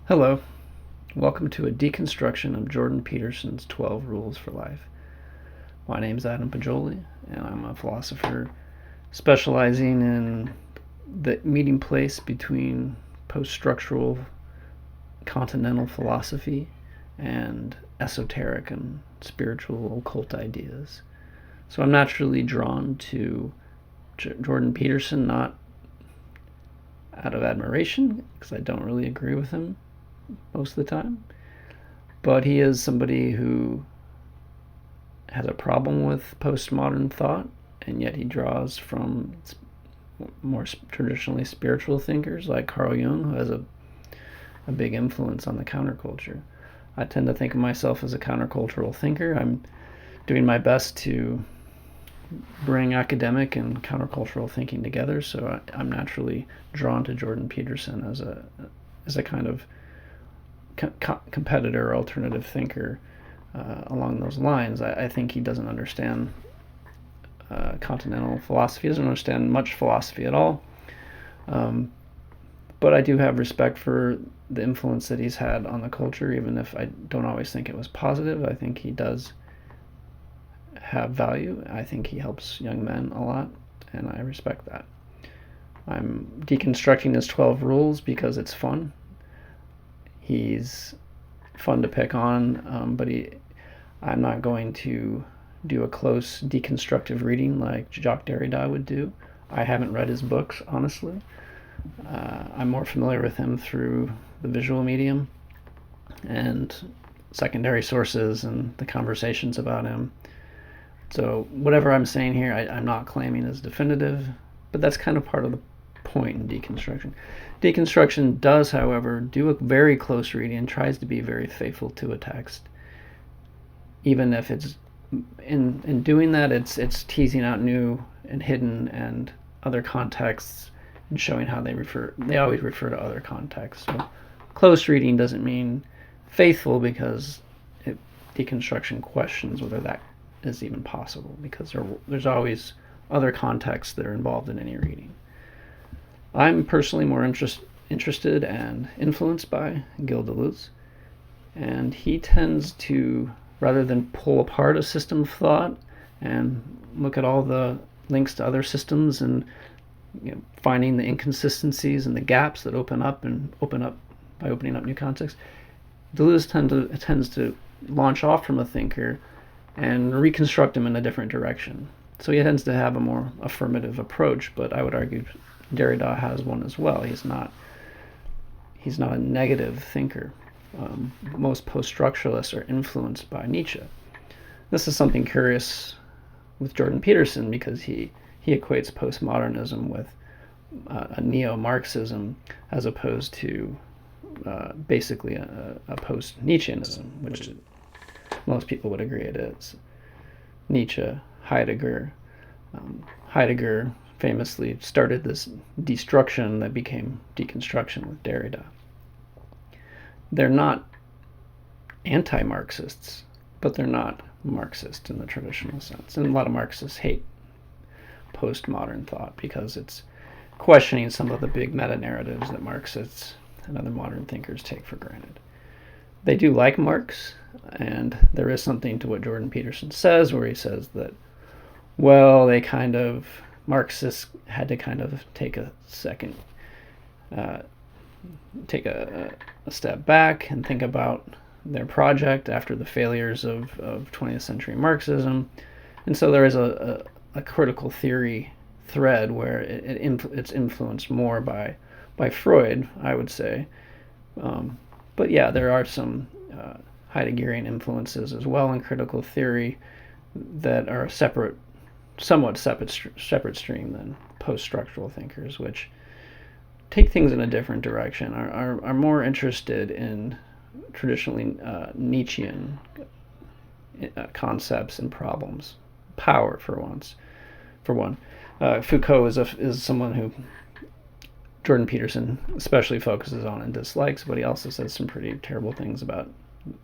Hello, welcome to a deconstruction of Jordan Peterson's 12 Rules for Life. My name's Adam Pajoli, and I'm a philosopher specializing in the meeting place between post-structural continental philosophy and esoteric and spiritual occult ideas. So I'm naturally drawn to Jordan Peterson, not out of admiration, because I don't really agree with him most of the time, but he is somebody who has a problem with postmodern thought, and yet he draws from more traditionally spiritual thinkers like Carl Jung, who has a big influence on the counterculture. I tend to think of myself as a countercultural thinker. I'm doing my best to bring academic and countercultural thinking together, so I'm naturally drawn to Jordan Peterson as a kind of competitor, alternative thinker along those lines. I think he doesn't understand continental philosophy. He doesn't understand much philosophy at all. But I do have respect for the influence that he's had on the culture, even if I don't always think it was positive. I think he does have value. I think he helps young men a lot, and I respect that. I'm deconstructing his 12 rules because it's fun. He's fun to pick on, but I'm not going to do a close deconstructive reading like Jacques Derrida would do. I haven't read his books, honestly. I'm more familiar with him through the visual medium and secondary sources and the conversations about him. So whatever I'm saying here, I'm not claiming is definitive, but that's kind of part of the point in deconstruction. Deconstruction does, however, do a very close reading and tries to be very faithful to a text, even if it's in doing that it's teasing out new and hidden and other contexts and showing how they always refer to other contexts. So close reading doesn't mean faithful, because deconstruction questions whether that is even possible, because there's always other contexts that are involved in any reading. I'm personally more interested and influenced by Gilles Deleuze, and he tends to, rather than pull apart a system of thought and look at all the links to other systems and finding the inconsistencies and the gaps that open up by opening up new contexts, Deleuze tends to launch off from a thinker and reconstruct him in a different direction. So he tends to have a more affirmative approach, but I would argue Derrida has one as well. He's not a negative thinker. Most post-structuralists are influenced by Nietzsche. This is something curious with Jordan Peterson, because he equates postmodernism with a neo-Marxism as opposed to basically a post-Nietzscheanism, which most people would agree it is. Nietzsche, Heidegger. Heidegger famously started this destruction that became deconstruction with Derrida. They're not anti-Marxists, but they're not Marxist in the traditional sense. And a lot of Marxists hate postmodern thought because it's questioning some of the big meta-narratives that Marxists and other modern thinkers take for granted. They do like Marx, and there is something to what Jordan Peterson says, where he says that, well, Marxists had to kind of take a second, take a step back and think about their project after the failures of 20th century Marxism. And so there is a critical theory thread where it's influenced more by Freud, I would say. But yeah, there are some Heideggerian influences as well in critical theory that are a somewhat separate stream than post-structural thinkers, which take things in a different direction, are more interested in traditionally Nietzschean concepts and problems. Power, for one. Foucault is someone who Jordan Peterson especially focuses on and dislikes, but he also says some pretty terrible things about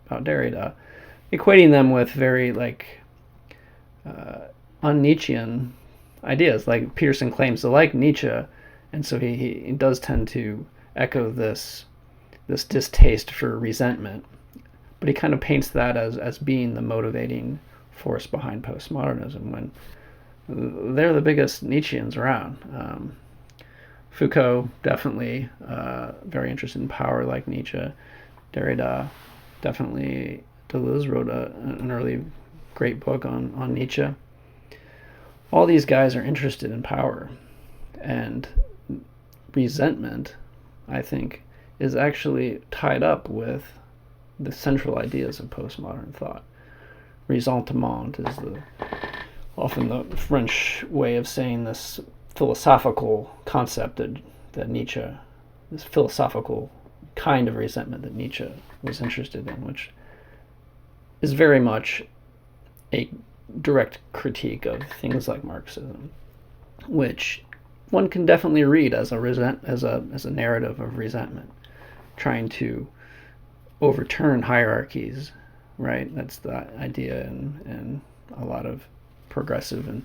Derrida, equating them with very un-Nietzschean ideas. Like, Peterson claims to like Nietzsche, and so he does tend to echo this this distaste for resentment, but he kind of paints that as being the motivating force behind postmodernism, when they're the biggest Nietzscheans around. Foucault, definitely very interested in power like Nietzsche. Derrida, definitely. Deleuze wrote an early great book on Nietzsche. All these guys are interested in power, and resentment, I think, is actually tied up with the central ideas of postmodern thought. Ressentiment is often the French way of saying this philosophical concept that Nietzsche, this philosophical kind of resentment that Nietzsche was interested in, which is very much a direct critique of things like Marxism, which one can definitely read as a narrative of resentment, trying to overturn hierarchies, right? That's the idea in a lot of progressive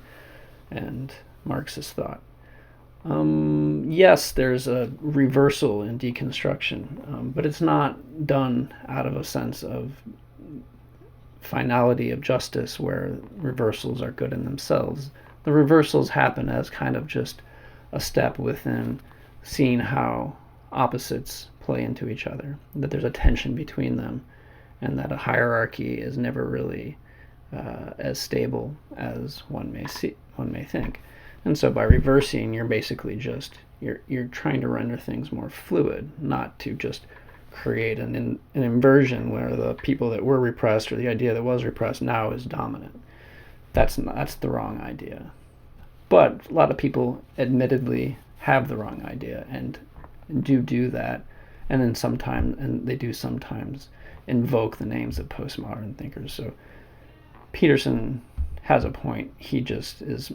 and Marxist thought. Yes, there's a reversal in deconstruction, but it's not done out of a sense of finality of justice where reversals are good in themselves. The reversals happen as kind of just a step within seeing how opposites play into each other, that there's a tension between them, and that a hierarchy is never really as stable as one may think. And so by reversing, you're basically just you're trying to render things more fluid, not to just create an inversion where the people that were repressed or the idea that was repressed now is dominant. That's the wrong idea. But a lot of people admittedly have the wrong idea and do that, and then they do sometimes invoke the names of postmodern thinkers. So Peterson has a point. He just is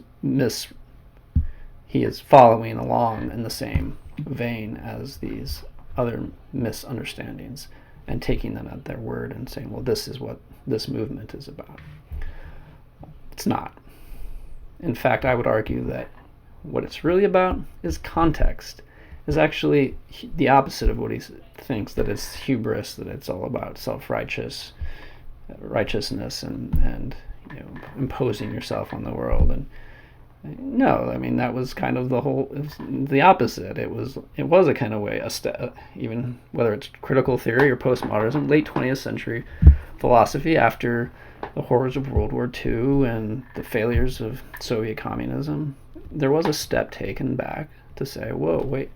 he is following along in the same vein as these other misunderstandings and taking them at their word and saying, well, this is what this movement is about. It's not. In fact, I would argue that what it's really about is context, is actually the opposite of what he thinks, that it's hubris, that it's all about self-righteousness and imposing yourself on the world. And no, I mean, that was kind of the opposite. It was a kind of way, even whether it's critical theory or postmodernism, late 20th century philosophy after the horrors of World War II and the failures of Soviet communism, there was a step taken back to say, whoa, wait,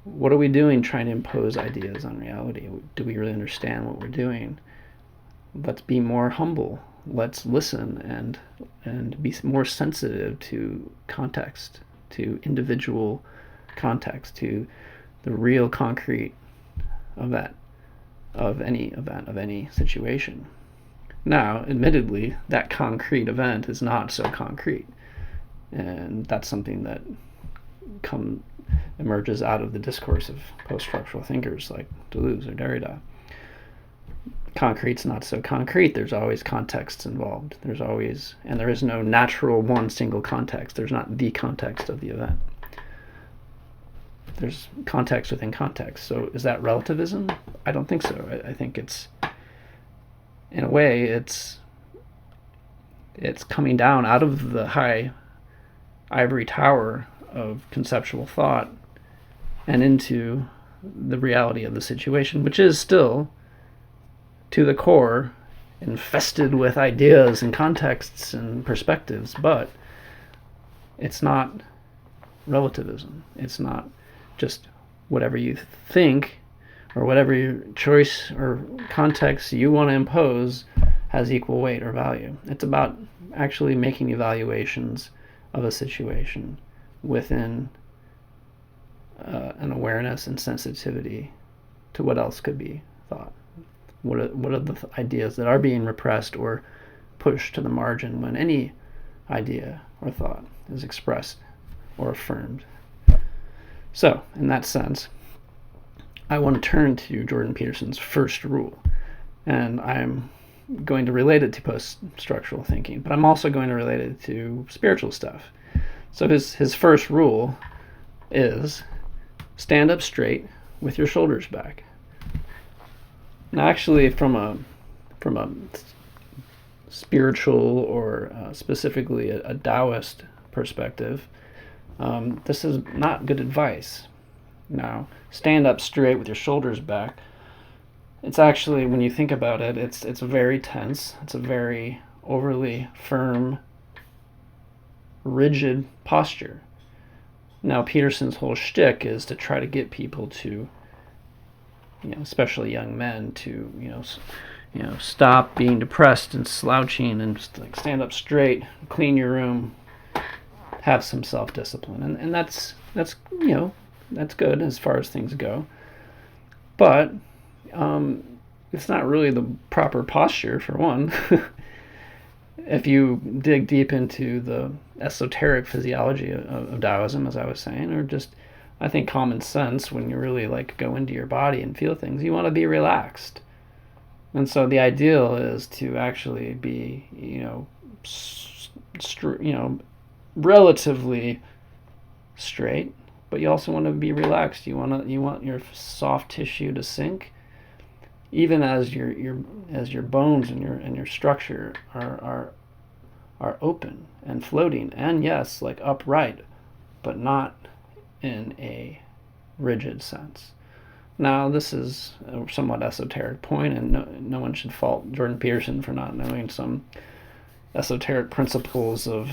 what are we doing trying to impose ideas on reality? Do we really understand what we're doing? Let's be more humble. Let's listen and be more sensitive to context, to individual context, to the real concrete of any situation. Now, admittedly, that concrete event is not so concrete, and that's something that emerges out of the discourse of post-structural thinkers like Deleuze or Derrida. Concrete's not so concrete. There's always contexts involved. And there is no natural one single context. There's not the context of the event. There's context within context. So is that relativism? I don't think so. I think it's, in a way, it's coming down out of the high ivory tower of conceptual thought and into the reality of the situation, which is still, to the core, infested with ideas and contexts and perspectives, but it's not relativism. It's not just whatever you think or whatever your choice or context you want to impose has equal weight or value. It's about actually making evaluations of a situation within an awareness and sensitivity to what else could be thought. What are the ideas that are being repressed or pushed to the margin when any idea or thought is expressed or affirmed? So, in that sense, I want to turn to Jordan Peterson's first rule, and I'm going to relate it to post-structural thinking, but I'm also going to relate it to spiritual stuff. So his first rule is stand up straight with your shoulders back. Now, actually, from a spiritual or specifically a Taoist perspective, this is not good advice. Now, stand up straight with your shoulders back. It's actually, when you think about it, it's very tense. It's a very overly firm, rigid posture. Now, Peterson's whole shtick is to try to get people to, especially young men, to stop being depressed and slouching and just like stand up straight, clean your room, have some self-discipline, and that's good as far as things go. But it's not really the proper posture, for one. If you dig deep into the esoteric physiology of Taoism, as I was saying, or just, I think, common sense, when you really like go into your body and feel things, you want to be relaxed. And so the ideal is to actually be, relatively straight, but you also want to be relaxed. You want your soft tissue to sink, even as your bones and your structure are open and floating, and yes, like upright, but not in a rigid sense. Now, this is a somewhat esoteric point, and no one should fault Jordan Peterson for not knowing some esoteric principles of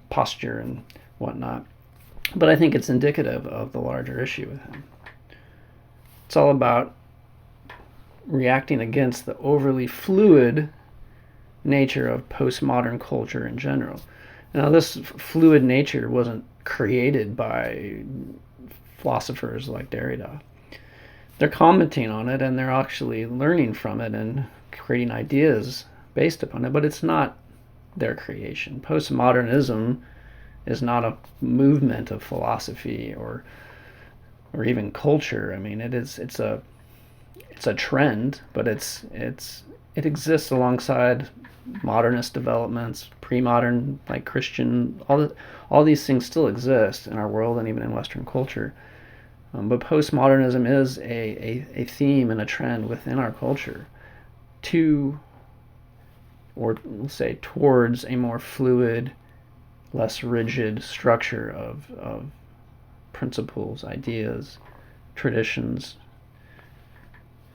posture and whatnot. But I think it's indicative of the larger issue with him. It's all about reacting against the overly fluid nature of postmodern culture in general. Now, this fluid nature wasn't created by philosophers like Derrida. They're commenting on it, and they're actually learning from it and creating ideas based upon it, but it's not their creation. Postmodernism is not a movement of philosophy or even culture. I mean, it's a trend, but it exists alongside modernist developments, pre-modern, like Christian, all these things still exist in our world and even in Western culture. But postmodernism is a theme and a trend within our culture or we'll say towards a more fluid, less rigid structure of principles, ideas, traditions.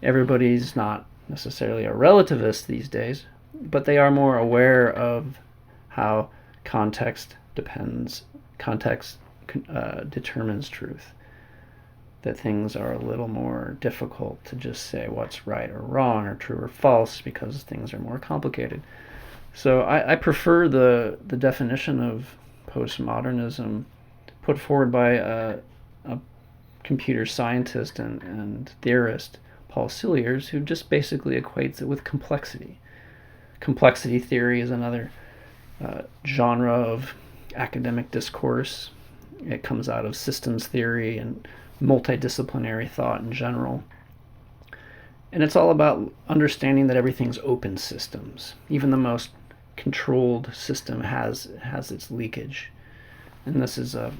Everybody's not necessarily a relativist these days, but they are more aware of how context determines truth. That things are a little more difficult to just say what's right or wrong or true or false, because things are more complicated. So I prefer the definition of postmodernism put forward by a computer scientist and theorist, Paul Cilliers, who just basically equates it with complexity. Complexity theory is another genre of academic discourse. It comes out of systems theory and multidisciplinary thought in general. And it's all about understanding that everything's open systems. Even the most controlled system has its leakage. And this is a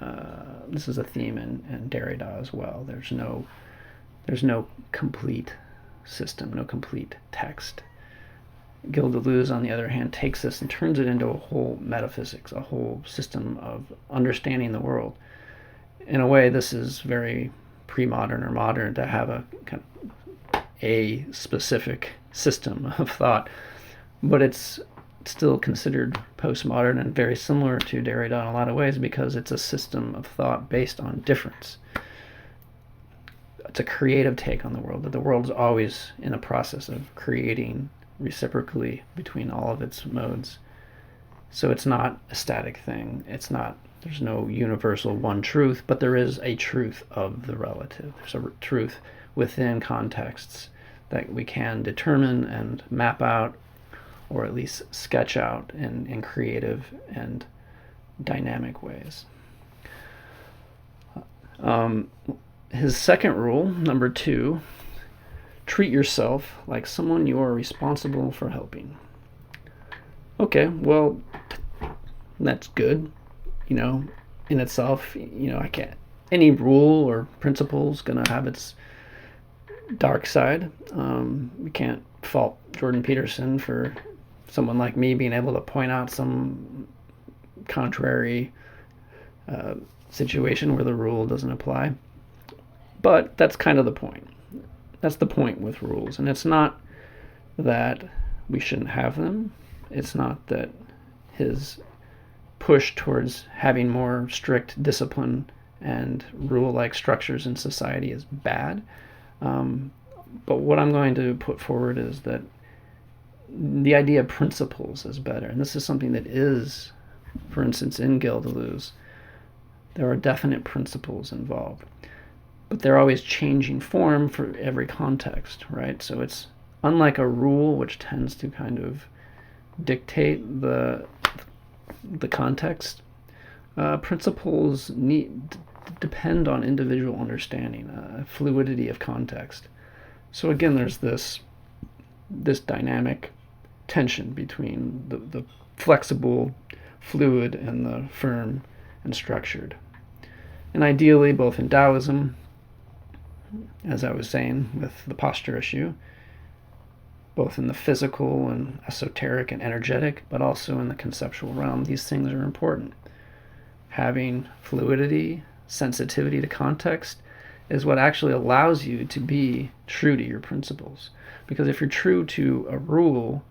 theme in Derrida as well. There's no complete system, no complete text. Gilles Deleuze, on the other hand, takes this and turns it into a whole metaphysics, a whole system of understanding the world. In a way, this is very pre-modern or modern to have a kind of a specific system of thought, but it's still considered postmodern and very similar to Derrida in a lot of ways, because it's a system of thought based on difference. It's a creative take on the world, that the world is always in a process of creating reciprocally between all of its modes. So it's not a static thing. There's no universal one truth, but there is a truth of the relative. There's a truth within contexts that we can determine and map out, or at least sketch out in creative and dynamic ways. His second rule, number 2, treat yourself like someone you are responsible for helping. Okay, well, that's good. In itself, I can't. Any rule or principle is going to have its dark side. We can't fault Jordan Peterson for someone like me being able to point out some contrary situation where the rule doesn't apply. But that's kind of the point. That's the point with rules. And it's not that we shouldn't have them. It's not that his push towards having more strict discipline and rule-like structures in society is bad. But what I'm going to put forward is that the idea of principles is better. And this is something that is, for instance, in Gildalu's, there are definite principles involved. But they're always changing form for every context, right? So it's unlike a rule, which tends to kind of dictate the context. Principles depend on individual understanding, fluidity of context. So again, there's this dynamic tension between the flexible, fluid, and the firm and structured. And ideally, both in Taoism, as I was saying with the posture issue, both in the physical and esoteric and energetic, but also in the conceptual realm, these things are important. Having fluidity, sensitivity to context, is what actually allows you to be true to your principles. Because if you're true to a rule,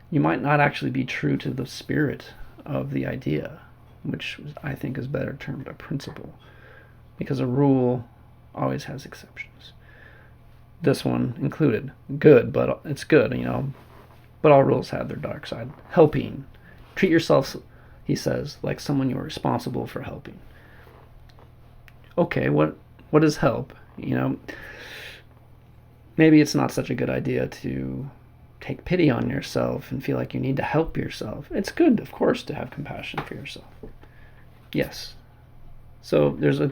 you might not actually be true to the spirit of the idea, which I think is better termed a principle. Because a rule always has exceptions. This one included. Good, but it's good, But all rules have their dark side. Helping. Treat yourself, he says, like someone you're responsible for helping. Okay, what is help? Maybe it's not such a good idea to take pity on yourself and feel like you need to help yourself. It's good, of course, to have compassion for yourself. Yes. So there's a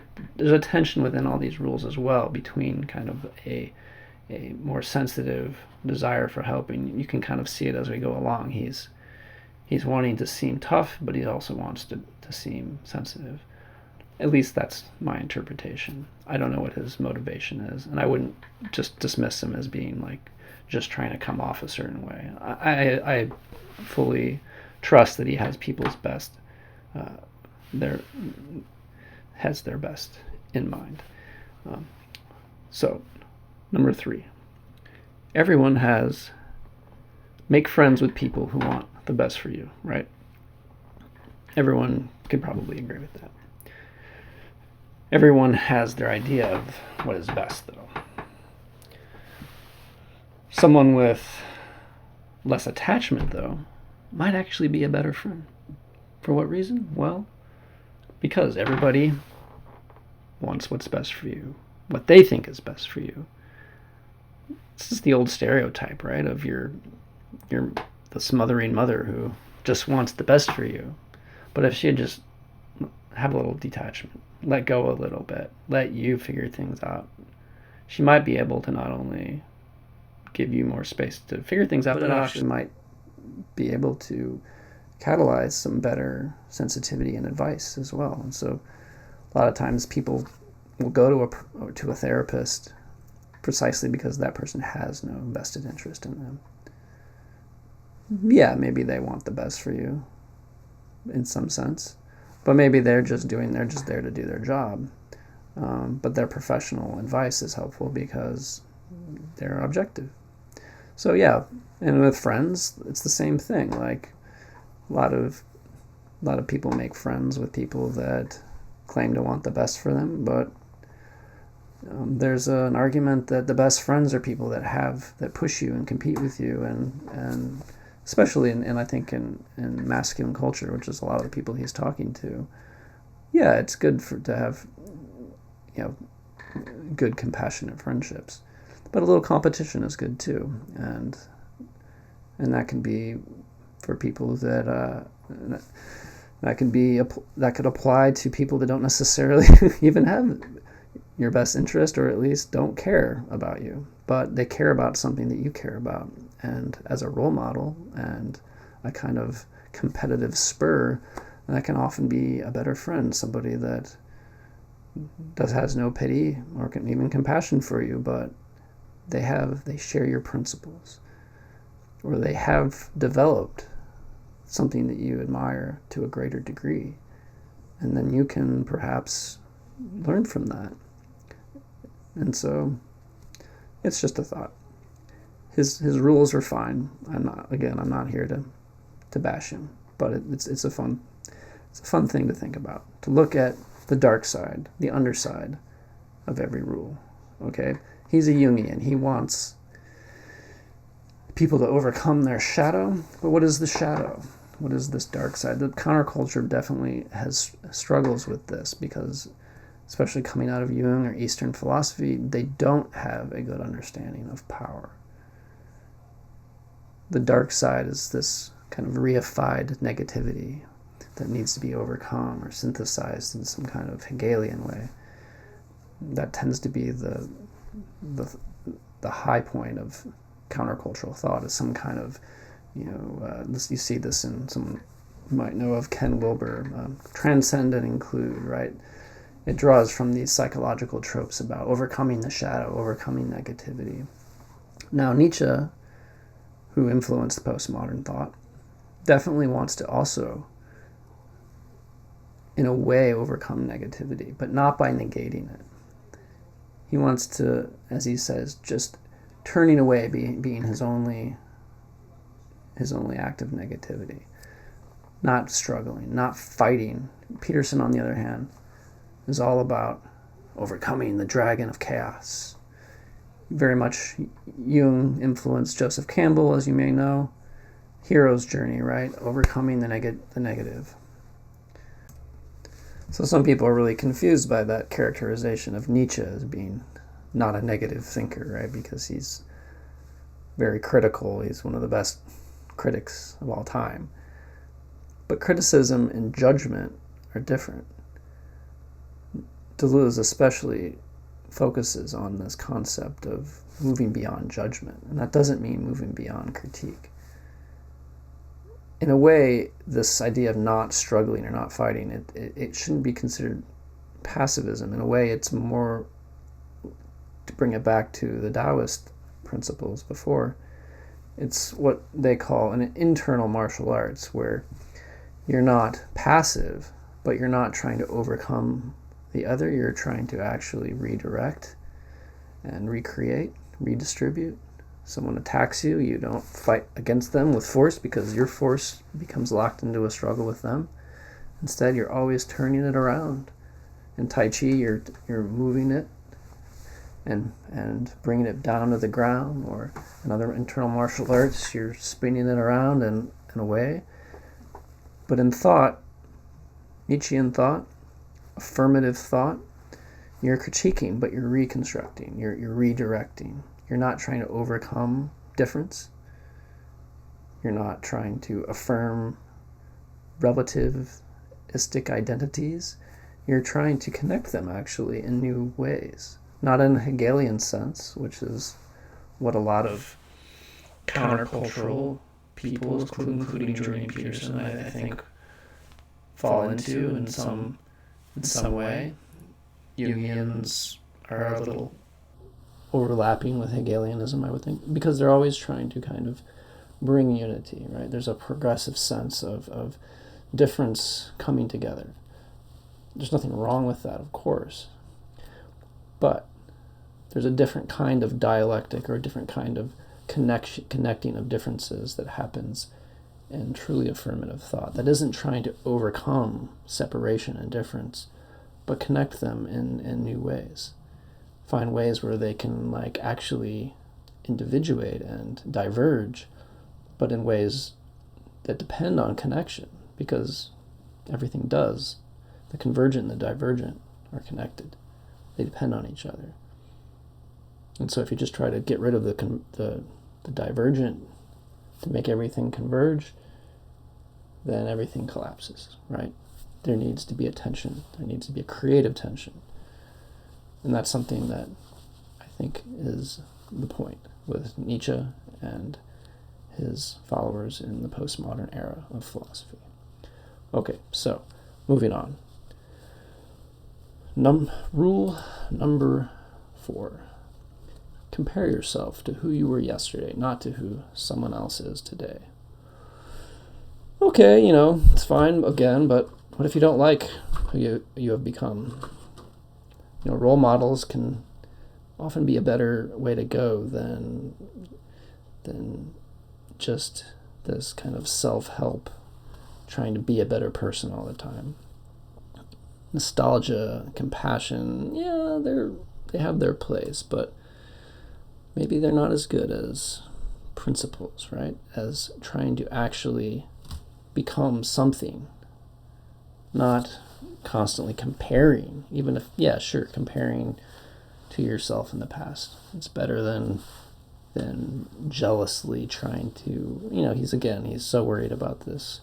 tension within all these rules as well between kind of a more sensitive desire for helping. You can kind of see it as we go along. He's wanting to seem tough, but he also wants to seem sensitive. At least that's my interpretation. I don't know what his motivation is, and I wouldn't just dismiss him as being like just trying to come off a certain way. I fully trust that he has people's best, has their best in mind. So, number 3, everyone make friends with people who want the best for you, right? Everyone could probably agree with that. Everyone has their idea of what is best, though. Someone with less attachment, though, might actually be a better friend. For what reason? Well, because everybody wants what's best for you, what they think is best for you. This is the old stereotype, right, of the smothering mother who just wants the best for you. But if she had just have a little detachment, let go a little bit, let you figure things out, she might be able to not only give you more space to figure things out, but it actually might be able to catalyze some better sensitivity and advice as well. And so a lot of times people will go to a therapist precisely because that person has no vested interest in them. Yeah, maybe they want the best for you in some sense, but maybe they're just there to do their job. But their professional advice is helpful because they're objective. So yeah, and with friends, it's the same thing. Like a lot of people make friends with people that claim to want the best for them, but there's an argument that the best friends are people that push you and compete with you, and especially in I think in masculine culture, which is a lot of the people he's talking to. Yeah, it's good to have good compassionate friendships, but a little competition is good too, and that can be for people that could apply to people that don't necessarily even have your best interest, or at least don't care about you, but they care about something that you care about. And as a role model and a kind of competitive spur, that can often be a better friend, somebody that has no pity or even compassion for you, but they share your principles, or they have developed something that you admire to a greater degree, and then you can perhaps learn from that. And so it's just a thought. His rules are fine. I'm not here to bash him, but it's a fun thing to think about, to look at the dark side, the underside of every rule. Okay, he's a Jungian. He wants people to overcome their shadow, but what is the shadow? What is this dark side? The counterculture definitely has struggles with this, because especially coming out of Jung or Eastern philosophy, they don't have a good understanding of power. The dark side is this kind of reified negativity that needs to be overcome or synthesized in some kind of Hegelian way. That tends to be the high point of countercultural thought, is some kind of, you see this in some, you might know of Ken Wilber, transcend and include, right? It draws from these psychological tropes about overcoming the shadow, overcoming negativity. Now, Nietzsche, who influenced postmodern thought, definitely wants to also, in a way, overcome negativity, but not by negating it. He wants to, as he says, just turning away being his only act of negativity, not struggling, not fighting. Peterson, on the other hand, is all about overcoming the dragon of chaos. Very much Jung influenced Joseph Campbell, as you may know. Hero's journey, right? Overcoming the negative. So some people are really confused by that characterization of Nietzsche as being not a negative thinker, right? Because he's very critical. He's one of the best critics of all time. But criticism and judgment are different. Deleuze especially focuses on this concept of moving beyond judgment, and that doesn't mean moving beyond critique. In a way, this idea of not struggling or not fighting, it shouldn't be considered passivism. In a way, it's more, to bring it back to the Taoist principles before, it's what they call an internal martial arts, where you're not passive, but you're not trying to overcome the other. You're trying to actually redirect and recreate, redistribute. Someone attacks you, you don't fight against them with force, because your force becomes locked into a struggle with them. Instead, you're always turning it around. In Tai Chi, you're moving it and bringing it down to the ground, or in other internal martial arts, you're spinning it around and away. But in thought, Nietzschean thought, affirmative thought, you're critiquing, but you're reconstructing, you're redirecting. You're not trying to overcome difference. You're not trying to affirm relativistic identities. You're trying to connect them, actually, in new ways. Not in a Hegelian sense, which is what a lot of countercultural people, including Jordan Peterson, I think, fall into in some way. Jungians are a little overlapping with Hegelianism, I would think, because they're always trying to kind of bring unity, right? There's a progressive sense of difference coming together. There's nothing wrong with that, of course, but there's a different kind of dialectic, or a different kind of connecting of differences that happens in truly affirmative thought that isn't trying to overcome separation and difference, but connect them in new ways. Find ways where they can actually individuate and diverge, but in ways that depend on connection, because everything does. The convergent and the divergent are connected. They depend on each other. And so if you just try to get rid of the divergent to make everything converge, then everything collapses, right? There needs to be a tension. There needs to be a creative tension. And that's something that I think is the point with Nietzsche and his followers in the postmodern era of philosophy. Okay, so moving on. Rule number 4. Compare yourself to who you were yesterday, not to who someone else is today. Okay, it's fine again, but what if you don't like who you have become? Role models can often be a better way to go than just this kind of self-help, trying to be a better person all the time. Nostalgia, compassion, they have their place, but maybe they're not as good as principles, right? As trying to actually become something, not constantly comparing, even if, comparing to yourself in the past. It's better than jealously trying to, he's so worried about this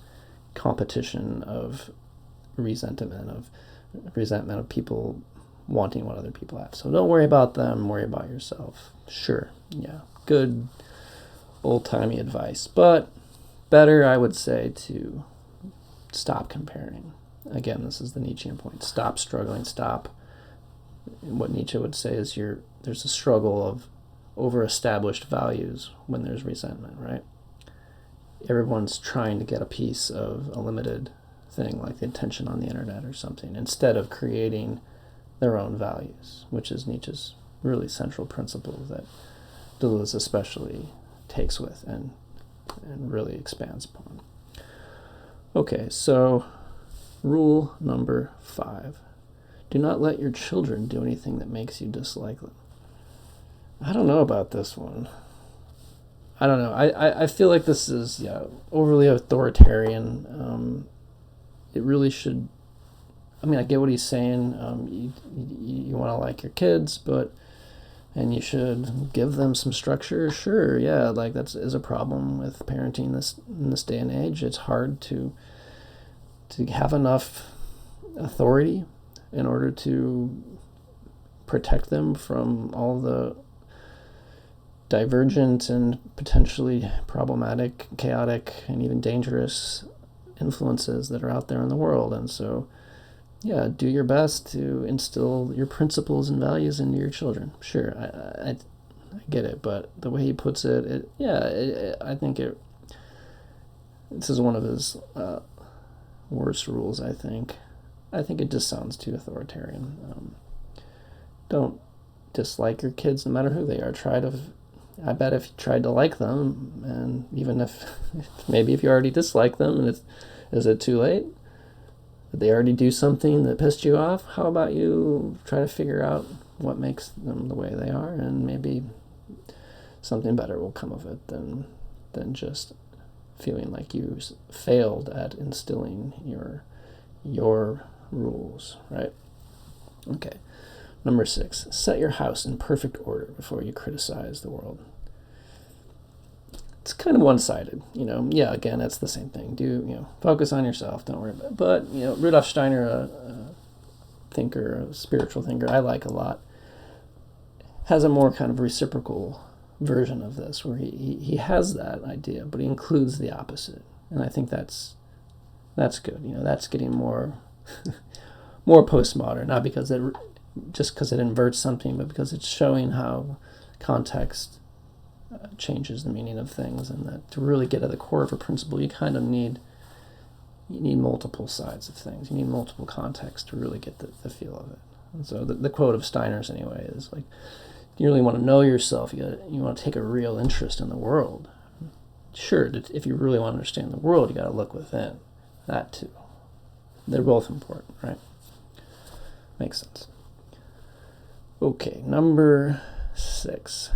competition of resentment of people wanting what other people have. So don't worry about them, worry about yourself. Sure, good old-timey advice, but better, I would say, to stop comparing. Again, this is the Nietzschean point. Stop struggling, stop. What Nietzsche would say is there's a struggle of over-established values when there's resentment, right? Everyone's trying to get a piece of a limited thing, like the attention on the internet or something, instead of creating their own values, which is Nietzsche's really central principle that Deleuze especially takes with and really expands upon. Okay, so rule number 5. Do not let your children do anything that makes you dislike them. I don't know about this one. I don't know. I feel like this is overly authoritarian. It really should. I mean, I get what he's saying. You want to like your kids, and you should give them some structure. Sure, like that is a problem with parenting in this day and age. It's hard to have enough authority in order to protect them from all the divergent and potentially problematic, chaotic, and even dangerous influences that are out there in the world. And so, do your best to instill your principles and values into your children. Sure, I get it, but the way he puts it, I think this is one of his worst rules, I think. I think it just sounds too authoritarian. Don't dislike your kids no matter who they are. I bet if you tried to like them, and even if you already dislike them, and is it too late? Did they already do something that pissed you off? How about you try to figure out what makes them the way they are, and maybe something better will come of it than just feeling like you failed at instilling your rules, right? Okay. Number 6, set your house in perfect order before you criticize the world. It's kind of one-sided, again, it's the same thing. Focus on yourself, don't worry about it. But, Rudolf Steiner, a spiritual thinker I like a lot, has a more kind of reciprocal version of this, where he has that idea, but he includes the opposite. And I think that's good. That's getting more postmodern, not because it inverts something, but because it's showing how context changes the meaning of things, and that to really get at the core of a principle, you kind of need multiple sides of things. You need multiple contexts to really get the feel of it. And so the quote of Steiner's anyway is like, you really want to know yourself. You want to take a real interest in the world. Sure, if you really want to understand the world, you got to look within. That too. They're both important, right? Makes sense. Okay, number 7.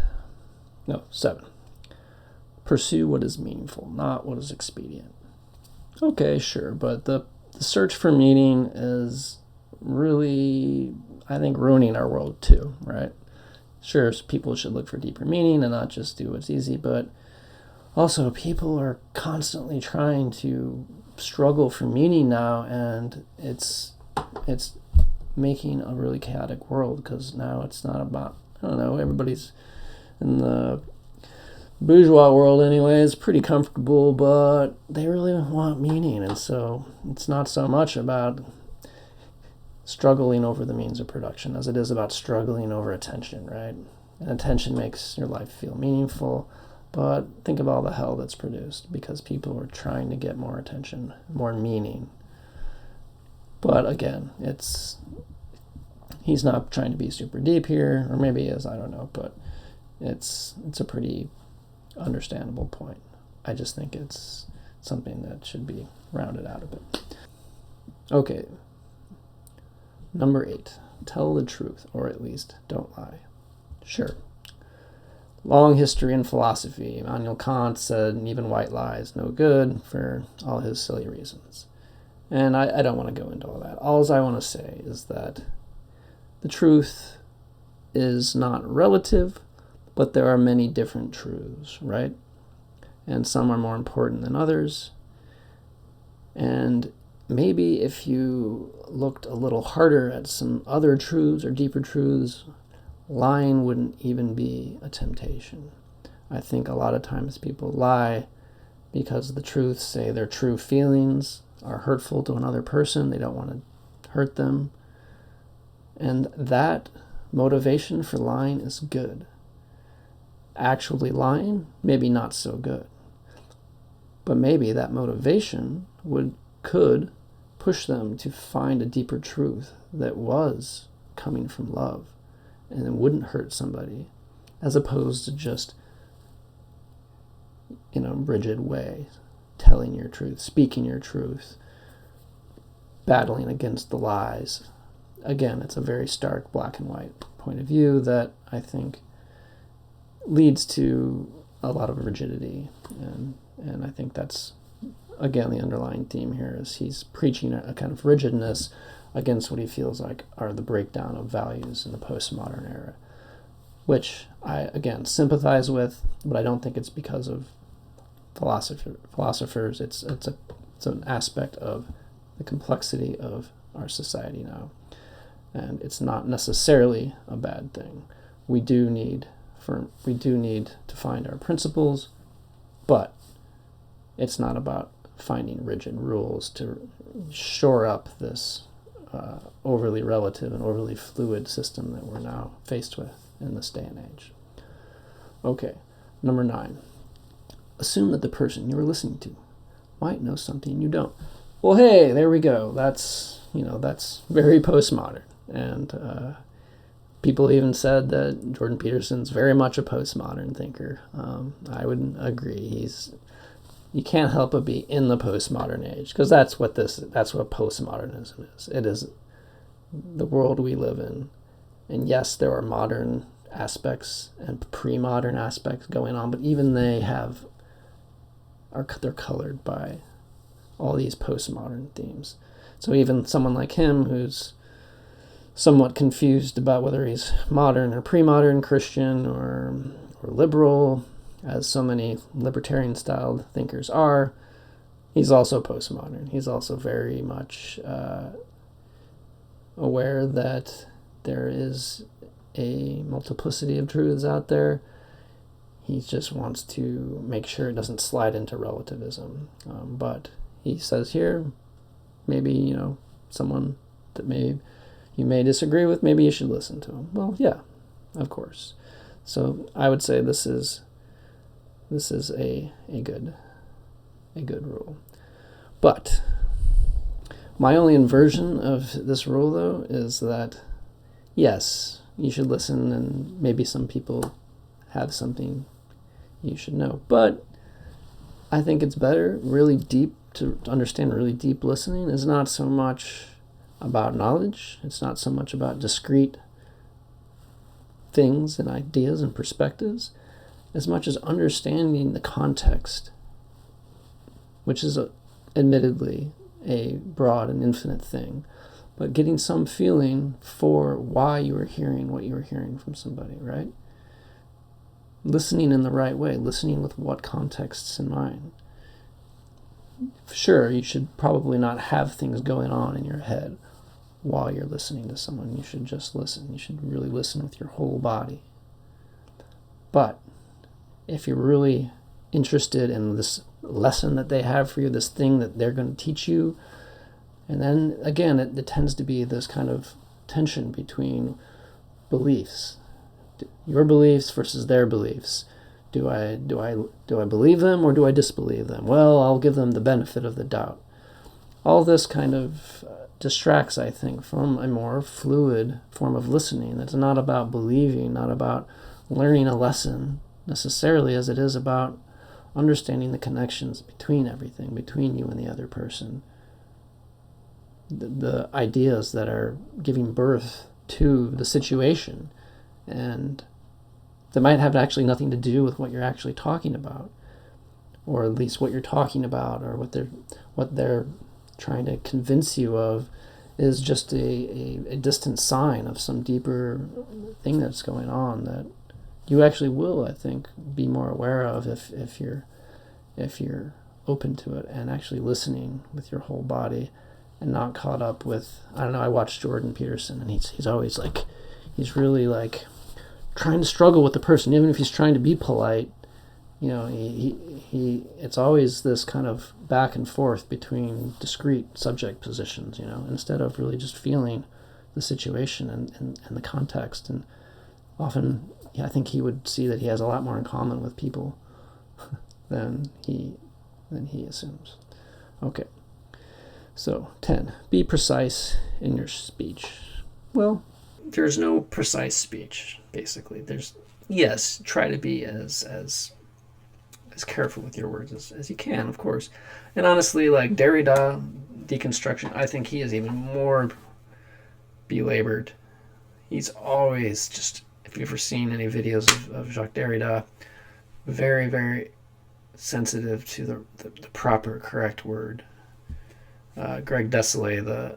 Pursue what is meaningful, not what is expedient. Okay, sure, but the search for meaning is really, I think, ruining our world too, right? Sure, people should look for deeper meaning and not just do what's easy, but also people are constantly trying to struggle for meaning now, and it's making a really chaotic world, because now it's not about, everybody's in the bourgeois world anyway is pretty comfortable, but they really want meaning, and so it's not so much about struggling over the means of production as it is about struggling over attention, right? And attention makes your life feel meaningful, but think of all the hell that's produced because people are trying to get more attention, more meaning. But again, he's not trying to be super deep here, or maybe he is, I don't know, but it's a pretty understandable point. I just think it's something that should be rounded out a bit. Okay, number 8, tell the truth, or at least don't lie. Sure. Long history in philosophy. Immanuel Kant said even white lies no good for all his silly reasons. And I don't want to go into all that. All I want to say is that the truth is not relative, but there are many different truths, right? And some are more important than others. And maybe if you looked a little harder at some other truths or deeper truths, lying wouldn't even be a temptation. I think a lot of times people lie because the truths say their true feelings are hurtful to another person. They don't want to hurt them. And that motivation for lying is good. Actually lying, maybe not so good. But maybe that motivation could push them to find a deeper truth that was coming from love and it wouldn't hurt somebody, as opposed to just in a rigid way telling your truth, speaking your truth, battling against the lies. Again, it's a very stark black and white point of view that I think leads to a lot of rigidity, and I think that's, again, the underlying theme here is he's preaching a kind of rigidness against what he feels like are the breakdown of values in the postmodern era, which I, again, sympathize with, but I don't think it's because of philosophers. It's an aspect of the complexity of our society now, and it's not necessarily a bad thing. We do need to find our principles, but it's not about finding rigid rules to shore up this overly relative and overly fluid system that we're now faced with in this day and age. Okay, number 9. Assume that the person you're listening to might know something you don't. Well, hey, there we go. That's very postmodern. And people even said that Jordan Peterson's very much a postmodern thinker. I would agree. You can't help but be in the postmodern age, because that's what postmodernism is. It is the world we live in. And yes, there are modern aspects and pre-modern aspects going on, but even they're colored by all these postmodern themes. So even someone like him, who's somewhat confused about whether he's modern or pre-modern, Christian or liberal, as so many libertarian-styled thinkers are, he's also postmodern. He's also very much aware that there is a multiplicity of truths out there. He just wants to make sure it doesn't slide into relativism. But he says here, maybe, someone that you may disagree with, maybe you should listen to him. Well, yeah, of course. So I would say this is a good rule. But my only inversion of this rule, though, is that yes, you should listen, and maybe some people have something you should know. But I think it's better, really deep, to understand really deep listening is not so much about knowledge. It's not so much about discrete things and ideas and perspectives, as much as understanding the context, which is admittedly a broad and infinite thing, but getting some feeling for why you are hearing what you are hearing from somebody, right? Listening in the right way, listening with what contexts in mind. Sure, you should probably not have things going on in your head while you're listening to someone. You should just listen. You should really listen with your whole body. But if you're really interested in this lesson that they have for you, this thing that they're going to teach you, And then again, it tends to be this kind of tension between beliefs, your beliefs versus their beliefs. Do I believe them or do I disbelieve them? Well, I'll give them the benefit of the doubt. All this kind of distracts, I think, from a more fluid form of listening. That's not about believing, not about learning a lesson necessarily, as it is about understanding the connections between everything, between you and the other person. The ideas that are giving birth to the situation, and that might have actually nothing to do with what you're actually talking about, or at least what you're talking about, or what they're trying to convince you of is just a distant sign of some deeper thing that's going on that you actually will, I think, be more aware of if you're open to it and actually listening with your whole body and not caught up with, I don't know, I watched Jordan Peterson, and he's always like, he's really like trying to struggle with the person, even if he's trying to be polite. You know, he it's always this kind of back and forth between discrete subject positions, you know, instead of really just feeling the situation and the context. And often, I think he would see that he has a lot more in common with people than he assumes. Okay. So, 10, be precise in your speech. Well, there's no precise speech, basically. Yes, try to be as careful with your words as you can, of course. And honestly, like Derrida, deconstruction, I think he is even more belabored. He's always just, if you've ever seen any videos of Jacques Derrida, very, very sensitive to the proper, correct word. Greg Desailly, the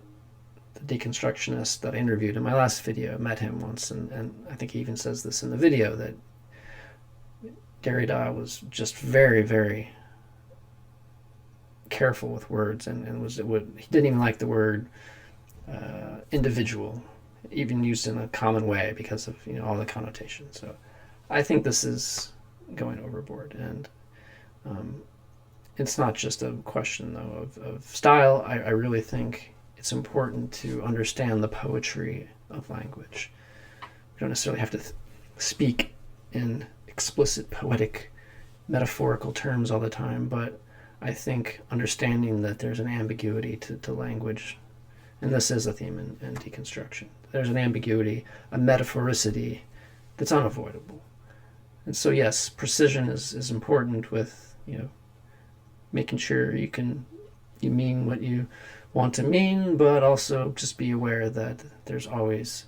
deconstructionist that I interviewed in my last video, met him once, and I think he even says this in the video, that Derrida was just very, very careful with words, and he didn't even like the word individual, even used in a common way, because of, you know, all the connotations. So I think this is going overboard, and it's not just a question, though, of style. I really think it's important to understand the poetry of language. You don't necessarily have to speak in explicit, poetic, metaphorical terms all the time, but I think understanding that there's an ambiguity to language, and this is a theme in deconstruction. There's an ambiguity, a metaphoricity that's unavoidable. And so, yes, precision is important with, you know, making sure you mean what you want to mean, but also just be aware that there's always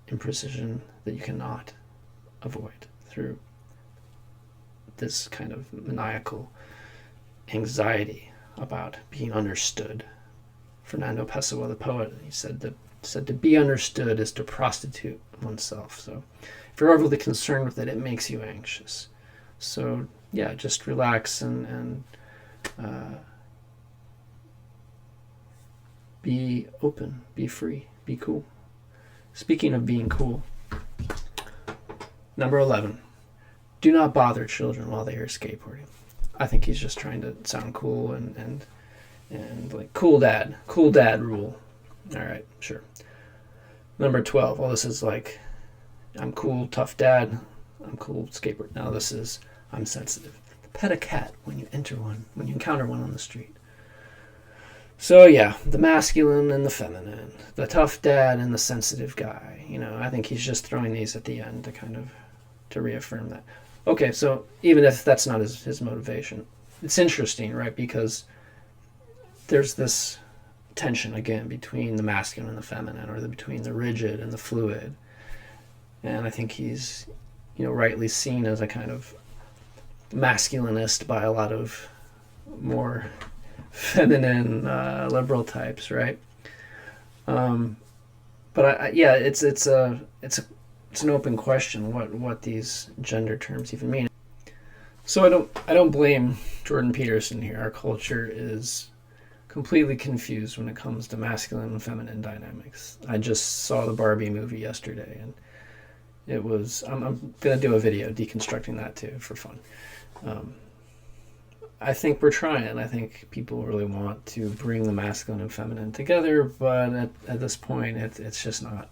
imprecision that you cannot avoid through this kind of maniacal anxiety about being understood. Fernando Pessoa, the poet, he said to be understood is to prostitute oneself. So if you're overly concerned with it, it makes you anxious. So yeah, just relax and be open, be free, be cool. Speaking of being cool, number 11, do not bother children while they are skateboarding. I think he's just trying to sound cool and like cool dad rule. All right, sure. Number 12, well, this is like, I'm cool, tough dad. I'm cool, skateboard. Now this is, I'm sensitive. Pet a cat when you encounter one on the street. So yeah, the masculine and the feminine, the tough dad and the sensitive guy. You know, I think he's just throwing these at the end to reaffirm that. Okay, so even if that's not his motivation, it's interesting, right? Because there's this tension again between the masculine and the feminine, or between the rigid and the fluid. And I think he's, you know, rightly seen as a kind of masculinist by a lot of more feminine liberal types, right? But yeah, it's an open question what these gender terms even mean. So I don't blame Jordan Peterson here. Our culture is completely confused when it comes to masculine and feminine dynamics. I just saw the Barbie movie yesterday, and it was, I'm gonna do a video deconstructing that too for fun. I think we're trying. I think people really want to bring the masculine and feminine together, but at this point, it's just not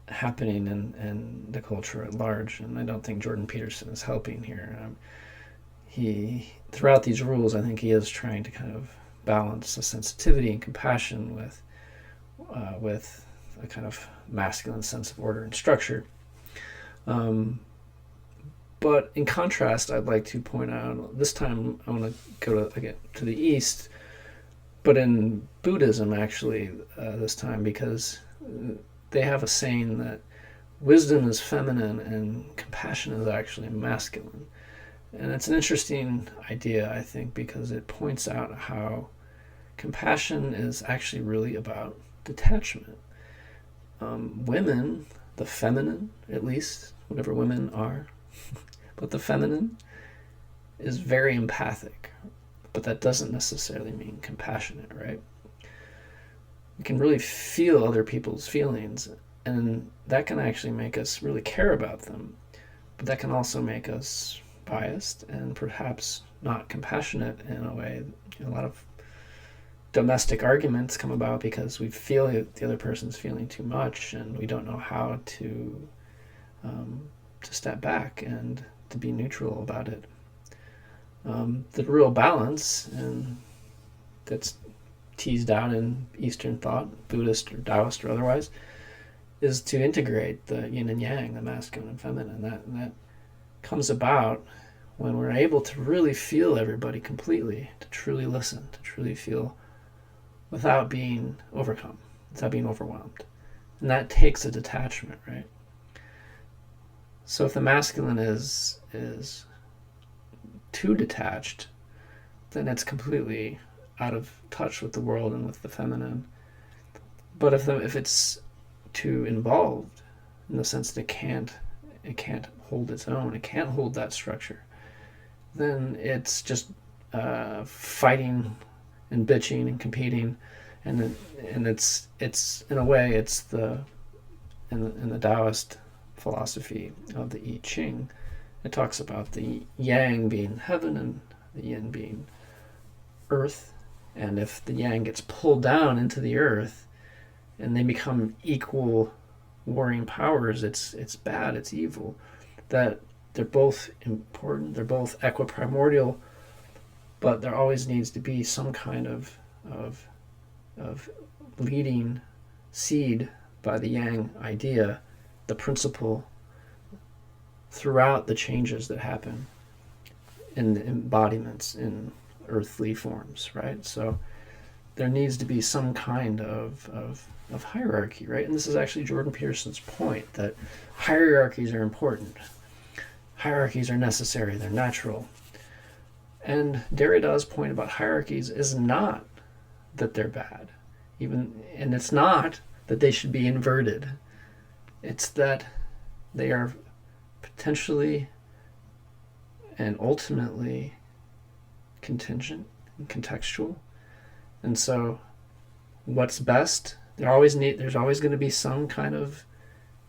happening in the culture at large. And I don't think Jordan Peterson is helping here. He throughout these rules, I think he is trying to kind of balance the sensitivity and compassion with a kind of masculine sense of order and structure. But in contrast, I'd like to point out, this time I want to go to the East, but in Buddhism, actually, this time, because they have a saying that wisdom is feminine and compassion is actually masculine. And it's an interesting idea, I think, because it points out how compassion is actually really about detachment. Women, the feminine, at least, whatever women are, but the feminine is very empathic, but that doesn't necessarily mean compassionate, right? We can really feel other people's feelings, and that can actually make us really care about them, but that can also make us biased and perhaps not compassionate in a way. A lot of domestic arguments come about because we feel the other person's feeling too much, and we don't know how to step back and to be neutral about it. The real balance, and that's teased out in Eastern thought, Buddhist or Taoist or otherwise, is to integrate the yin and yang, the masculine and feminine. That comes about when we're able to really feel everybody completely, to truly listen, to truly feel without being overcome, without being overwhelmed. And that takes a detachment, right? So if the masculine is too detached, then it's completely out of touch with the world and with the feminine. But if it's too involved, in the sense that it can't hold its own, it can't hold that structure, then it's just fighting and bitching and competing, and it's in a way it's in the Taoist philosophy of the I Ching, it talks about the yang being heaven and the yin being earth, and if the yang gets pulled down into the earth and they become equal warring powers, it's bad, it's evil. That they're both important, they're both equiprimordial, but there always needs to be some kind of leading seed by the yang idea, the principle throughout the changes that happen in the embodiments in earthly forms, right? So there needs to be some kind of hierarchy, right? And this is actually Jordan Peterson's point, that hierarchies are important. Hierarchies are necessary, they're natural. And Derrida's point about hierarchies is not that they're bad, and it's not that they should be inverted. It's that they are potentially and ultimately contingent and contextual. And so what's best, there's always going to be some kind of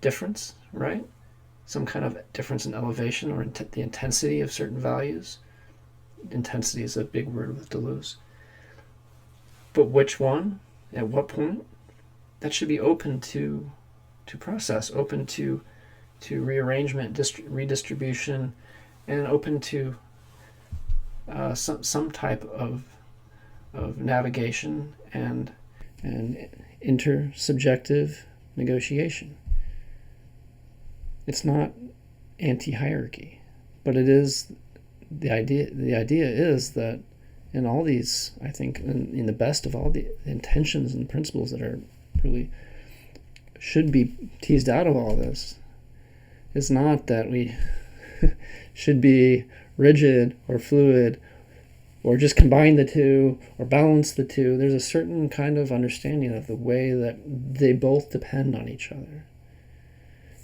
difference, right? Some kind of difference in elevation or the intensity of certain values. Intensity is a big word with Deleuze. But which one, at what point, that should be open to process, open to rearrangement, redistribution, and open to some type of navigation and intersubjective negotiation. It's not anti-hierarchy, but it is the idea. The idea is that in all these, I think, in the best of all the intentions and principles that are really should be teased out of all this, is not that we should be rigid or fluid or just combine the two or balance the two. There's a certain kind of understanding of the way that they both depend on each other.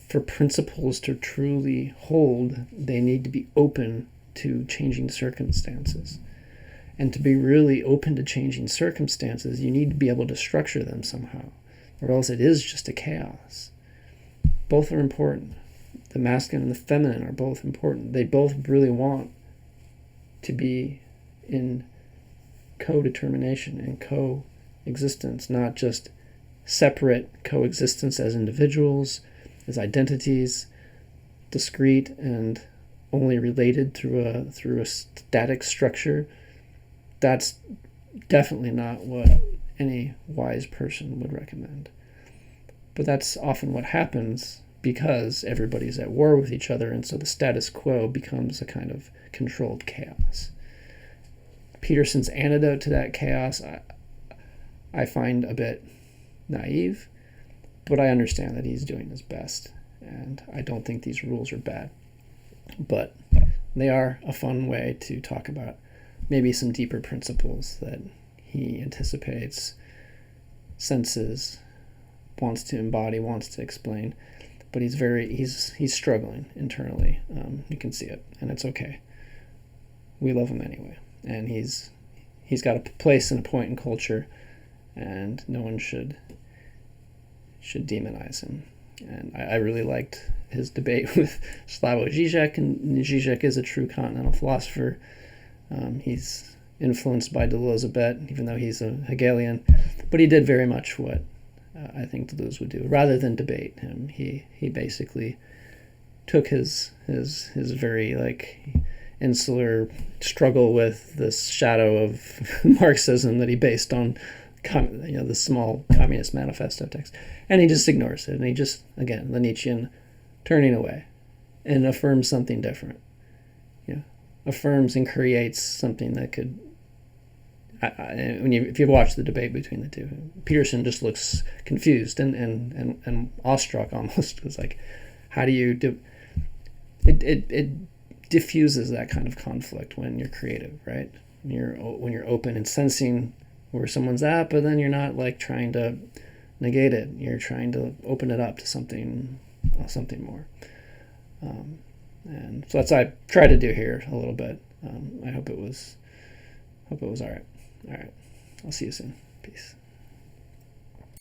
For principles to truly hold, they need to be open to changing circumstances. And to be really open to changing circumstances, you need to be able to structure them somehow, or else it is just a chaos. Both are important. The masculine and the feminine are both important. They both really want to be in co-determination and coexistence, not just separate coexistence as individuals, as identities, discrete and only related through a static structure. That's definitely not what any wise person would recommend. But that's often what happens because everybody's at war with each other, and so the status quo becomes a kind of controlled chaos. Peterson's antidote to that chaos I find a bit naive, but I understand that he's doing his best, and I don't think these rules are bad. But they are a fun way to talk about maybe some deeper principles that he anticipates, senses, wants to embody, wants to explain. But he's struggling internally. You can see it, and it's okay. We love him anyway, and he's got a place and a point in culture, and no one should demonize him. And I really liked his debate with Slavoj Žižek, and Žižek is a true continental philosopher. He's influenced by Deleuze, even though he's a Hegelian, but he did very much what I think Deleuze would do. Rather than debate him, he basically took his very insular struggle with this shadow of Marxism that he based on the small Communist Manifesto text, and he just ignores it, and he just, again, the Nietzschean turning away and affirms something different. Affirms and creates something that could, if you watch the debate between the two, Peterson just looks confused and awestruck almost. It's like, how do you do it diffuses that kind of conflict when you're creative, right? When you're open and sensing where someone's at, but then you're not trying to negate it. You're trying to open it up to something more. And so that's what I tried to do here a little bit. I hope it was all right. All right. I'll see you soon. Peace.